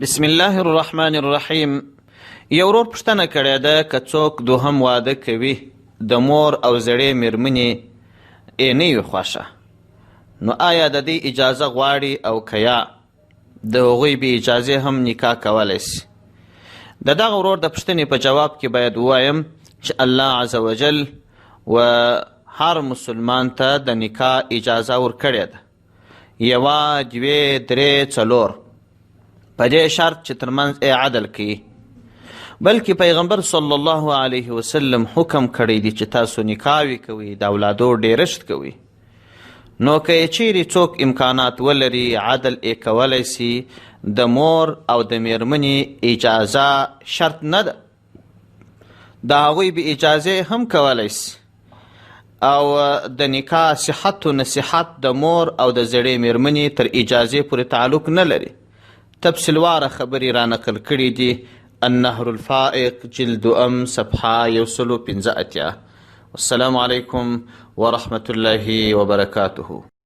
بسم الله الرحمن الرحیم. یو ورور پوښتنه کړې ده که څوک دوهم واده کوي د مور او زړې میرمنې یې نه وي خوښه، نو آیا د دې اجازه غواړي او که یا د هغوی بې اجازې هم نکاح کولی سي؟ د دغه ورور د پوښتنې په جواب کې باید ووایم چې الله عز وجل و هر مسلمان ته د نکاح اجازه ورکړې ده، یوه، دوې، درې، څلور، په دې شرط چې ترمنځ عدل کوي. بلکې پیغمبر صلی الله علیه وسلم حکم کړی دی چې تاسو نکاح کوئ، د اولادو ډیرشت کوئ. نو که چیرې څوک امکانات ولري عدل یې کولی سي، د مور او د میرمنې اجازه شرط نه ده، د هغوی به اجازې هم کولی سي. او د نکاح صحت و نصیحت د مور او د زړې میرمنې تر اجازې پورې تعلق نه لري. تفصیلواره خبرې را نقل کړي دي النهر الفائق جلد ام صفحه 185. والسلام علیکم ورحمة الله وبرکاته.